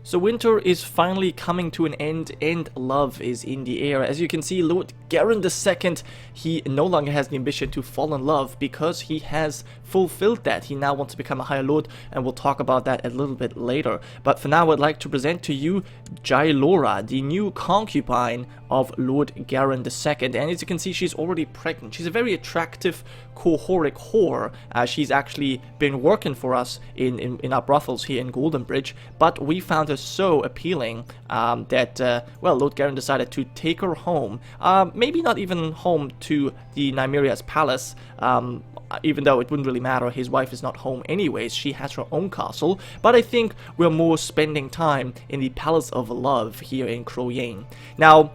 So winter is finally coming to an end and love is in the air. As you can see, Lord Garin II, he no longer has the ambition to fall in love because he has fulfilled that. He now wants to become a Higher Lord, and we'll talk about that a little bit later. But for now, I'd like to present to you Gironca, the new concubine of Lord Garin II. And as you can see, she's already pregnant. She's a very attractive cohoric whore. She's actually been working for us in our brothels here in Goldenbridge, but we found her so appealing that, well, Lord Garin decided to take her home. Maybe not even home to the Nymeria's palace, even though it wouldn't really matter. His wife is not home anyways. She has her own castle, but I think we're more spending time in the Palace of Love here in Rhoyne. Now,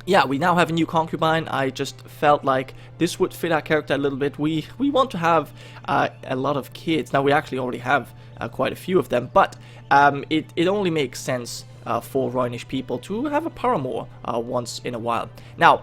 yeah, we now have a new concubine. I just felt like this would fit our character a little bit. We want to have a lot of kids. Now, we actually already have quite a few of them, but it only makes sense for Rhoynish people to have a paramour once in a while. Now,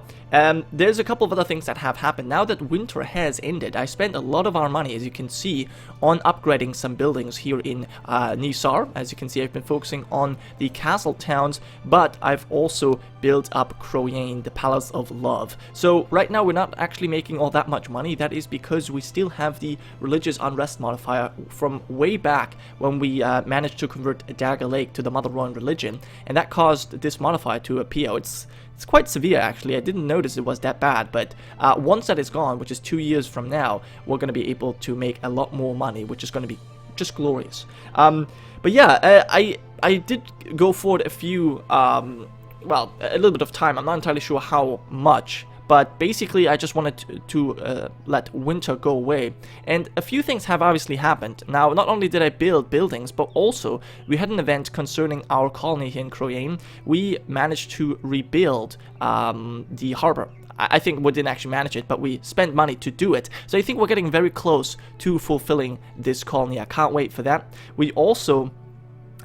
there's a couple of other things that have happened. Now that winter has ended, I spent a lot of our money, as you can see, on upgrading some buildings here in Nisar. As you can see, I've been focusing on the castle towns, but I've also built up Rhoyne, the Palace of Love. So right now we're not actually making all that much money. That is because we still have the religious unrest modifier from way back when we managed to convert Dagger Lake to the Mother Rhoyne religion, and that caused this modifier to appear. It's quite severe, actually. I didn't notice it was that bad, but once that is gone, which is 2 years from now, we're going to be able to make a lot more money, which is going to be just glorious. But yeah, I did go forward a few, well, a little bit of time. I'm not entirely sure how much, but basically I just wanted to let winter go away, and a few things have obviously happened. Now, not only did I build buildings, but also we had an event concerning our colony here in Rhoyne. We managed to rebuild the harbor. I think we didn't actually manage it, but we spent money to do it. So I think we're getting very close to fulfilling this colony. I can't wait for that. We also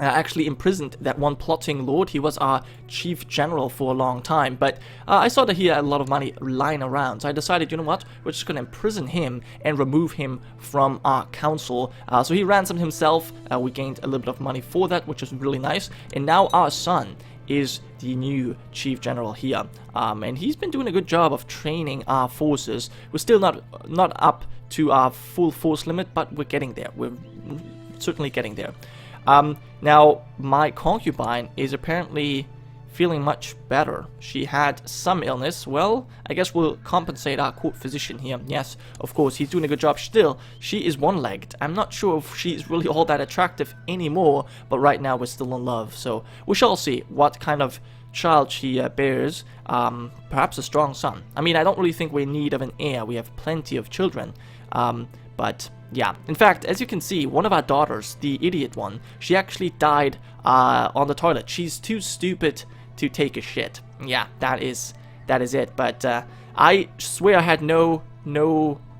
actually imprisoned that one plotting lord. He was our chief general for a long time, but I saw that he had a lot of money lying around, so I decided, you know what, we're just going to imprison him and remove him from our council. So he ransomed himself. We gained a little bit of money for that, which was really nice, and now our son is the new chief general here, and he's been doing a good job of training our forces. We're still not up to our full force limit, but we're getting there. We're certainly getting there. Now, my concubine is apparently feeling much better. She had some illness. Well, I guess we'll compensate our court physician here. Yes, of course, he's doing a good job. Still, she is one-legged. I'm not sure if she's really all that attractive anymore, but right now we're still in love. So we shall see what kind of child she bears. Perhaps a strong son. I mean, I don't really think we're in need of an heir. We have plenty of children. But yeah, in fact, as you can see, one of our daughters, the idiot one, she actually died on the toilet. She's too stupid to take a shit. Yeah, that is it. But I swear I had no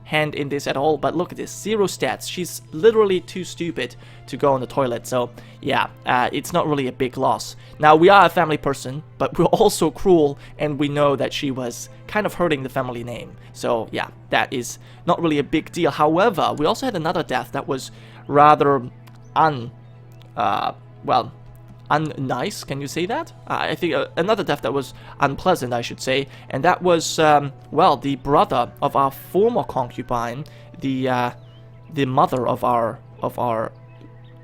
hand in this at all. But look at this, 0 stats. She's literally too stupid to go on the toilet. So yeah, it's not really a big loss. Now, we are a family person, but we're also cruel, and we know that she was kind of hurting the family name. So yeah, that is not really a big deal. However, we also had another death that was rather well, unnice, can you say that? I think another death that was unpleasant, I should say, and that was, well, the brother of our former concubine, the mother of our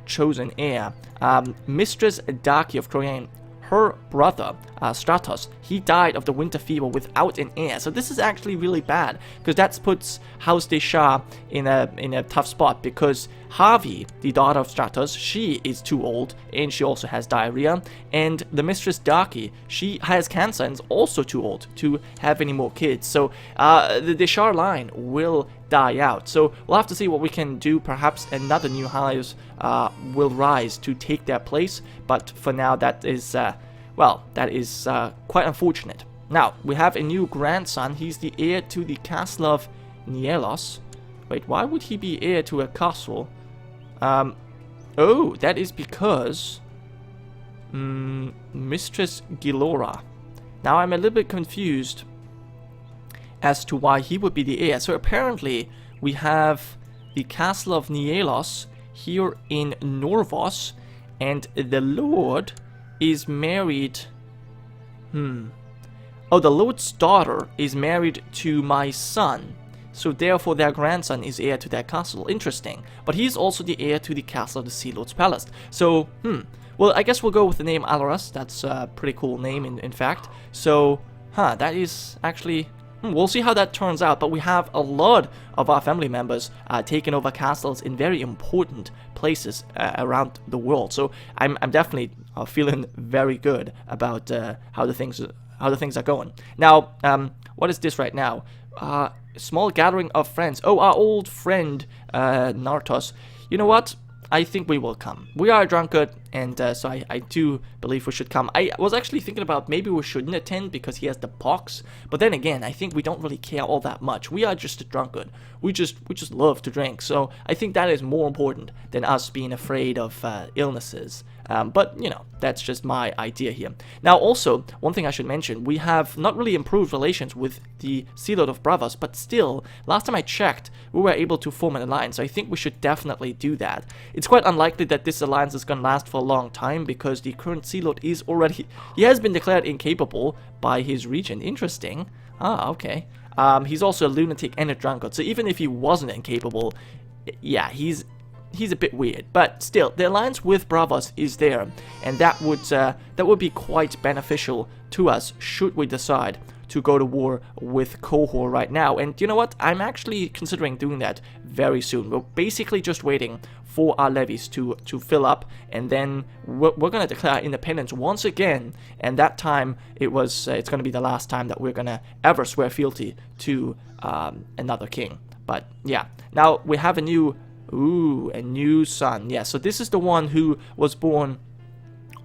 chosen heir, Mistress Daki of Rhoyne. Her brother, Stratos, he died of the winter fever without an heir. So this is actually really bad, because that puts House de Shah in a tough spot, because Harvey, the daughter of Stratos, she is too old, and she also has diarrhea. And the Mistress Daki, she has cancer and is also too old to have any more kids. So the de Shah line will die out. So we'll have to see what we can do. Perhaps another new house will rise to take their place, but for now that is well, that is quite unfortunate. Now, we have a new grandson. He's the heir to the castle of Nielos. Wait, why would he be heir to a castle? Oh, that is because Mistress Gilora. Now, I'm a little bit confused as to why he would be the heir. So apparently we have the castle of Nielos here in Norvos, and the Lord is married... Oh, the Lord's daughter is married to my son. So therefore their grandson is heir to their castle. Interesting. But he's also the heir to the castle of the Sea Lord's Palace. So, well, I guess we'll go with the name Alaras. That's a pretty cool name, in fact. So, that is actually... we'll see how that turns out. But we have a lot of our family members taking over castles in very important places around the world. So I'm definitely feeling very good about how the things are going. Now, what is this right now? Small gathering of friends. Oh, our old friend Nartos. You know what? I think we will come. We are a drunkard, and so I do believe we should come. I was actually thinking about maybe we shouldn't attend because he has the pox, but then again, I think we don't really care all that much. We are just a drunkard. We just love to drink, so I think that is more important than us being afraid of illnesses. But, you know, that's just my idea here. Now, also, one thing I should mention, we have not really improved relations with the Sea Lord of Bravos, but still, last time I checked, we were able to form an alliance, so I think we should definitely do that. It's quite unlikely that this alliance is going to last for a long time, because the current Sea Lord is already... he has been declared incapable by his regent. Interesting. Ah, okay. He's also a lunatic and a drunkard, so even if he wasn't incapable, yeah, he's a bit weird, but still, the alliance with Bravos is there, and that would be quite beneficial to us should we decide to go to war with Qohor right now. And you know what? I'm actually considering doing that very soon. We're basically just waiting for our levies to fill up, and then we're going to declare independence once again, and that time it's going to be the last time that we're going to ever swear fealty to another king. But yeah, now we have a new son. Yeah, so this is the one who was born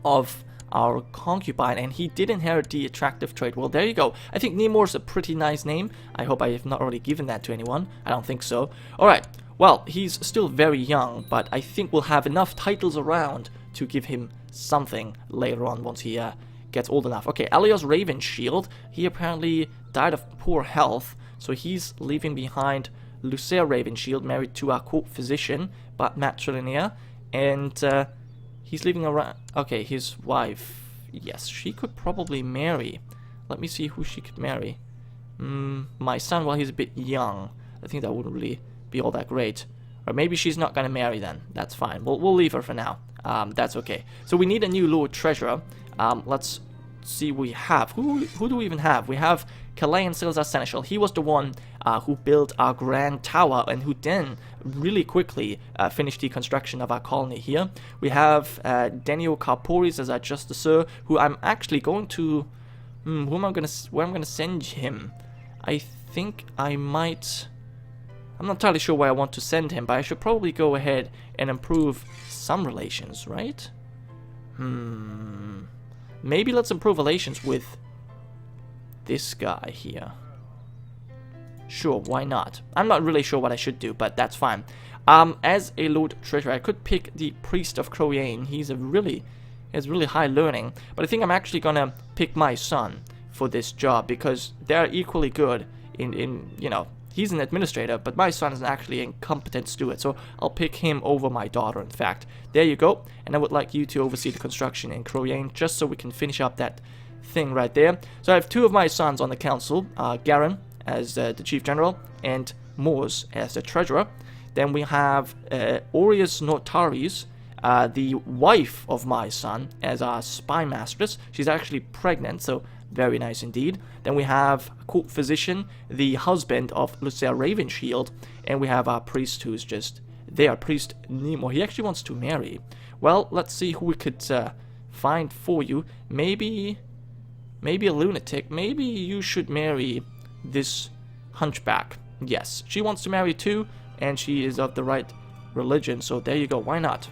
of our concubine, and he did inherit the attractive trait. Well, there you go. I think Nemor's a pretty nice name. I hope I have not already given that to anyone. I don't think so. Alright, well, he's still very young, but I think we'll have enough titles around to give him something later on once he gets old enough. Okay, Alios Ravenshield, he apparently died of poor health, so he's leaving behind Lucia Ravenshield, married to our court physician, but matrilinear, and he's leaving around... Okay, his wife. Yes, she could probably marry. Let me see who she could marry. My son, while he's a bit young. I think that wouldn't really be all that great. Or maybe she's not gonna marry then. That's fine. We'll leave her for now. That's okay. So we need a new Lord Treasurer. Let's see what we have. Who do we even have? We have Kalayan Silza Seneschal. He was the one who built our grand tower and who then really quickly finished the construction of our colony here. We have Daniel Karporis as our Justicer, who I'm actually going to... where I'm gonna send him? I think I might... I'm not entirely sure where I want to send him, but I should probably go ahead and improve some relations, right? Maybe let's improve relations with this guy here. Sure, why not? I'm not really sure what I should do, but that's fine. As a Lord Treasurer, I could pick the Priest of Croyane. He has really high learning, but I think I'm actually gonna pick my son for this job because they're equally good in you know, he's an administrator, but my son is actually a competent steward, so I'll pick him over my daughter, in fact. There you go, and I would like you to oversee the construction in Croyane, just so we can finish up that thing right there. So I have two of my sons on the council, Garen as the Chief General, and Mors as the Treasurer. Then we have Aureus Nortaris, the wife of my son, as our spy mistress. She's actually pregnant, so very nice indeed. Then we have Court Physician, the husband of Lucia Ravenshield, and we have our priest who's just there, Priest Nemo. He actually wants to marry. Well, let's see who we could find for you. Maybe a lunatic. Maybe you should marry this hunchback. Yes, she wants to marry too, and she is of the right religion, so there you go. Why not?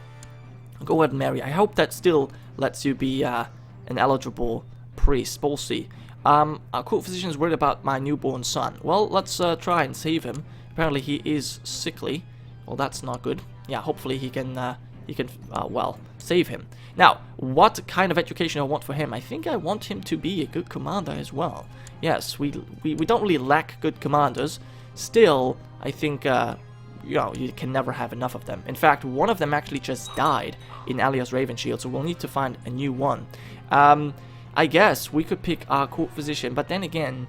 Go ahead and marry. I hope that still lets you be an eligible priest. We'll see. Our court physician is worried about my newborn son. Well, let's try and save him. Apparently he is sickly. Well, that's not good. Yeah, hopefully he can well, save him. Now, what kind of education I want for him? I think I want him to be a good commander as well. Yes, we don't really lack good commanders. Still, I think you know, you can never have enough of them. In fact, one of them actually just died in Alias Ravenshield, so we'll need to find a new one. I guess we could pick our court physician, but then again,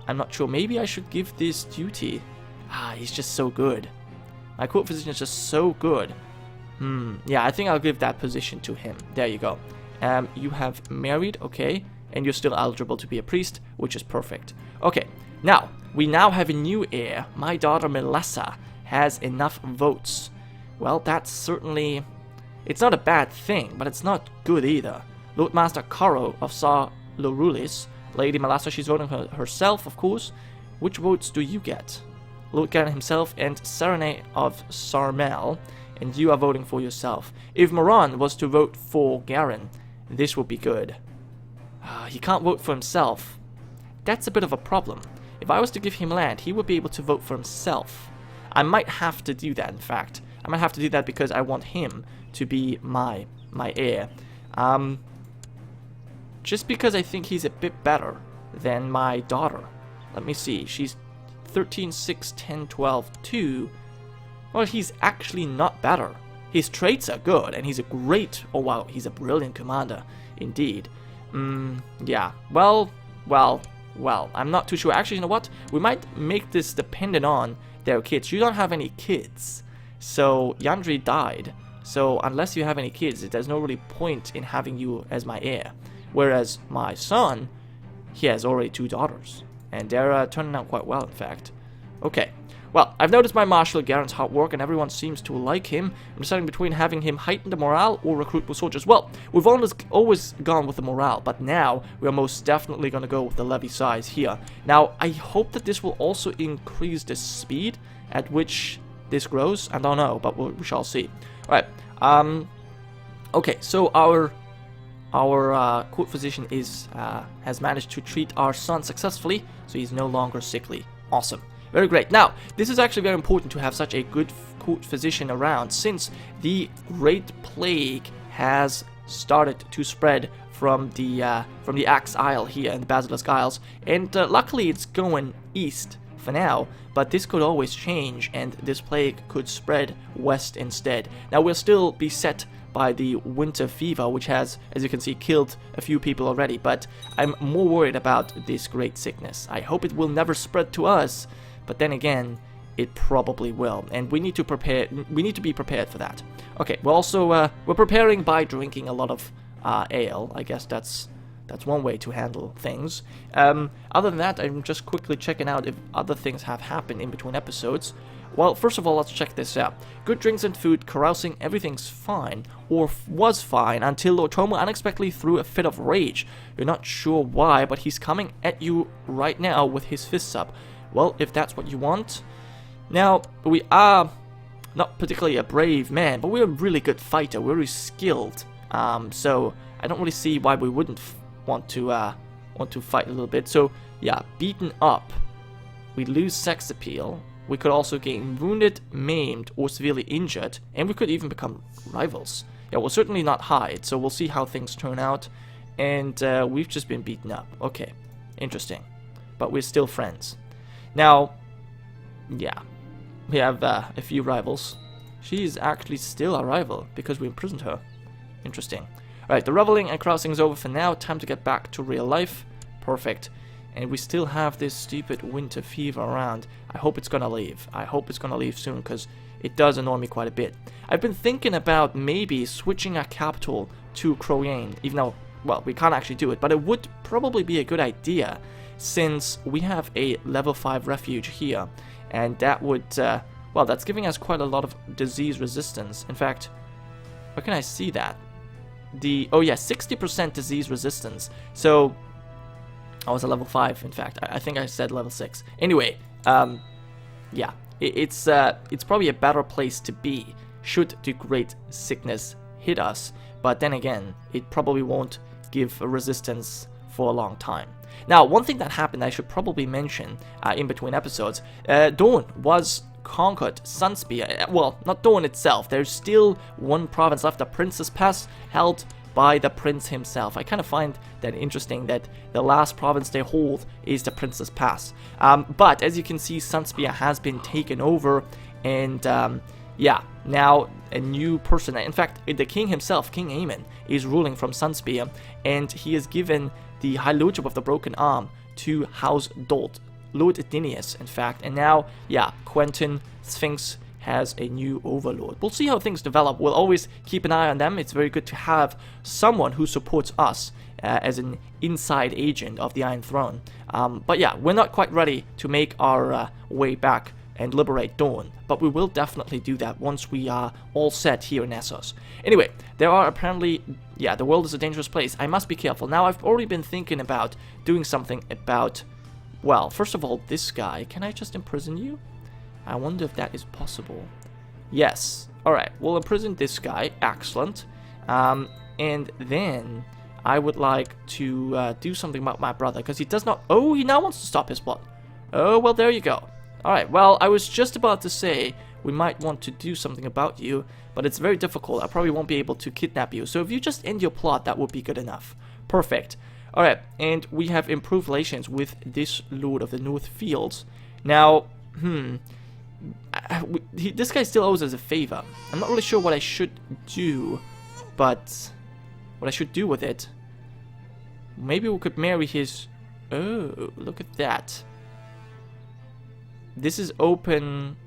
I'm not sure. Maybe I should give this duty. He's just so good. My court physician is just so good. Yeah, I think I'll give that position to him. There you go. You have married, okay, and you're still eligible to be a priest, which is perfect. Okay, now, we now have a new heir. My daughter Melissa has enough votes. Well, that's certainly... It's not a bad thing, but it's not good either. Lord Master Caro of Sar Lorulis, Lady Melissa, she's voting herself, of course. Which votes do you get? Lord Garen himself and Serene of Sarmel, and you are voting for yourself. If Moran was to vote for Garen, this would be good. He can't vote for himself. That's a bit of a problem. If I was to give him land, he would be able to vote for himself. I might have to do that, in fact. I might have to do that because I want him to be my heir. Just because I think he's a bit better than my daughter. Let me see. She's 13, 6, 10, 12, 2. Well, he's actually not better. His traits are good, and he's a great... Oh, wow, he's a brilliant commander. Indeed. Yeah. Well, I'm not too sure. Actually, you know what? We might make this dependent on their kids. You don't have any kids. So, Yandri died. So, unless you have any kids, there's no really point in having you as my heir. Whereas my son, he has already 2 daughters. And they're turning out quite well, in fact. Okay. Well, I've noticed my Marshal Garen's hard work, and everyone seems to like him. I'm deciding between having him heighten the morale or recruit more soldiers. Well, we've always gone with the morale, but now we are most definitely going to go with the levy size here. Now, I hope that this will also increase the speed at which this grows. I don't know, but we shall see. All right. Okay, so our court physician has managed to treat our son successfully, so he's no longer sickly. Awesome. Very great. Now, this is actually very important to have such a good court physician around, since the Great Plague has started to spread from the Axe Isle here in the Basilisk Isles, and luckily it's going east for now, but this could always change, and this plague could spread west instead. Now, we'll still be set by the winter fever, which has, as you can see, killed a few people already, but I'm more worried about this great sickness. I hope it will never spread to us, but then again, it probably will, and we need to prepare. We need to be prepared for that. Okay, we're also we're preparing by drinking a lot of ale. I guess that's one way to handle things. Other than that, I'm just quickly checking out if other things have happened in between episodes. Well, first of all, let's check this out. Good drinks and food, carousing, everything's fine, or was fine, until Lord Tomo unexpectedly threw a fit of rage. You're not sure why, but he's coming at you right now with his fists up. Well, if that's what you want. Now, we are not particularly a brave man, but we're a really good fighter. We're really skilled. So I don't really see why we wouldn't want to fight a little bit. So yeah, beaten up. We lose sex appeal. We could also gain wounded, maimed, or severely injured, and we could even become rivals. Yeah, we'll certainly not hide, so we'll see how things turn out. And we've just been beaten up. Okay, interesting. But we're still friends. Now, yeah, we have a few rivals. She's actually still a rival because we imprisoned her. Interesting. Alright, the reveling and carousing is over for now. Time to get back to real life. Perfect. And we still have this stupid winter fever around. I hope it's gonna leave. I hope it's gonna leave soon, because it does annoy me quite a bit. I've been thinking about maybe switching our capital to Rhoyne, even though, well, we can't actually do it, but it would probably be a good idea, since we have a level 5 refuge here, and that would, well, that's giving us quite a lot of disease resistance. In fact, where can I see that? Oh yeah, 60% disease resistance. So, I was a level 5, in fact. I think I said level 6. Anyway, yeah, it's probably a better place to be should the great sickness hit us, but then again, it probably won't give a resistance for a long time. Now, one thing that happened I should probably mention in between episodes, Dawn was conquered. Sunspear, well, not Dawn itself, there's still one province left, the Princess Pass, held by the prince himself. I kind of find that interesting that the last province they hold is the Princess Pass. But as you can see, Sunspear has been taken over, And yeah, now a new person. In fact, the king himself, King Aemon, is ruling from Sunspear, and he has given the High Lordship of the Broken Arm to House Dolt, Lord Dinius, in fact. And now, yeah, Quentin Sphinx has a new overlord. We'll see how things develop. We'll always keep an eye on them. It's very good to have someone who supports us as an inside agent of the Iron Throne. But yeah, we're not quite ready to make our way back and liberate Dawn, but we will definitely do that once we are all set here in Essos. Anyway, there are apparently, yeah, the world is a dangerous place. I must be careful. Now, I've already been thinking about doing something about, well, first of all, this guy. Can I just imprison you? I wonder if that is possible. Yes. Alright, we'll imprison this guy. Excellent. And then I would like to do something about my brother, because he does not... Oh, he now wants to stop his plot. Oh, well, there you go. Alright, well, I was just about to say we might want to do something about you, but it's very difficult. I probably won't be able to kidnap you. So if you just end your plot, that would be good enough. Perfect. Alright, and we have improved relations with this Lord of the North Fields. Now, this guy still owes us a favor. I'm not really sure what I should do, but what I should do with it. Maybe we could marry his... Oh, look at that. This is open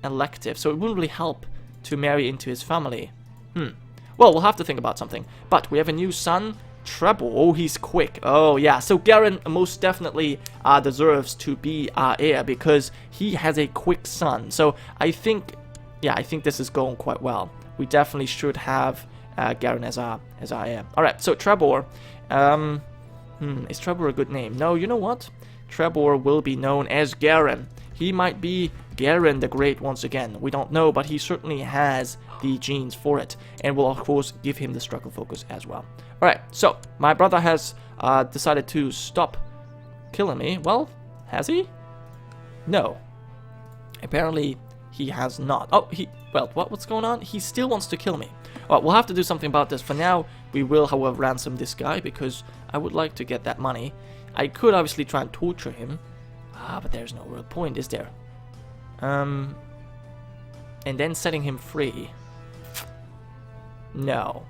elective, so it wouldn't really help to marry into his family. Well, we'll have to think about something. But we have a new son, Treble. Oh, he's quick. Oh, yeah. So Garen most definitely deserves to be our heir because he has a quick son. So I think, yeah, I think this is going quite well. We definitely should have Garen as our heir. All right. So Trebor. Is Trebor a good name? No. You know what? Trebor will be known as Garen. He might be Garen the Great once again. We don't know, but he certainly has the genes for it. And we'll, of course, give him the struggle focus as well. Alright, so my brother has decided to stop killing me. Well, has he? No. Apparently, he has not. Oh, well, what's going on? He still wants to kill me. Well, we'll have to do something about this. For now, we will, however, ransom this guy because I would like to get that money. I could obviously try and torture him. But there's no real point, is there? And then setting him free. No.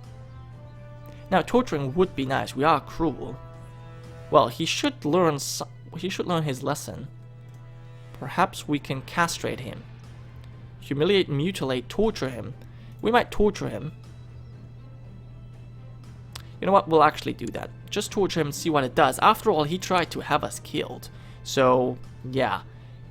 Now, torturing would be nice. We are cruel. Well, he should learn his lesson. Perhaps we can castrate him. Humiliate, mutilate, torture him. We might torture him. You know what? We'll actually do that. Just torture him and see what it does. After all, he tried to have us killed. So, yeah.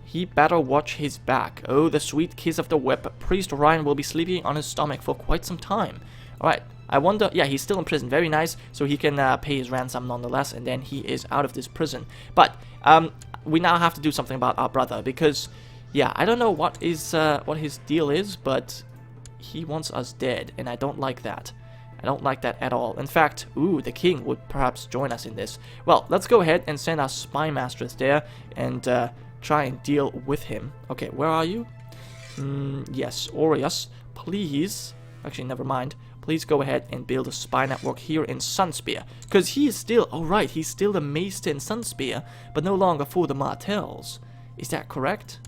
He better watch his back. Oh, the sweet kiss of the whip. Priest Ryan will be sleeping on his stomach for quite some time. Alright. I wonder... Yeah, he's still in prison. Very nice. So he can pay his ransom nonetheless. And then he is out of this prison. But, we now have to do something about our brother. Because, yeah, I don't know what his deal is. But he wants us dead. And I don't like that. I don't like that at all. In fact, ooh, the king would perhaps join us in this. Well, let's go ahead and send our spy masters there and try and deal with him. Okay, where are you? Yes, Aureus, please. Actually, never mind. Please go ahead and build a spy network here in Sunspear. Because he is still, oh right, he's still the maester in Sunspear, but no longer for the Martells. Is that correct?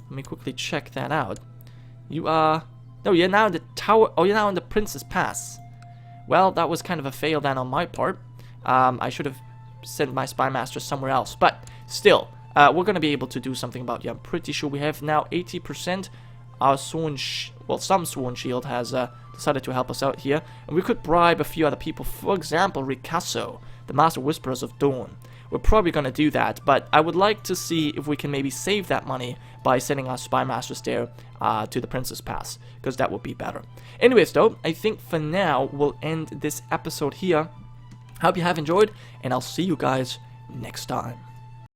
Let me quickly check that out. You are... No, you're now in the tower... Oh, you're now in the Princess Pass. Well, that was kind of a fail then on my part. I should have sent my spy master somewhere else. But still, we're going to be able to do something about it. I'm pretty sure we have now 80%. Our Sworn... some Sworn Shield has decided to help us out here. And we could bribe a few other people. For example, Ricasso, the Master Whisperers of Dawn. We're probably going to do that. But I would like to see if we can maybe save that money by sending our spy masters there to the Princess Pass. Because that would be better. Anyways, though, I think for now we'll end this episode here. Hope you have enjoyed. And I'll see you guys next time.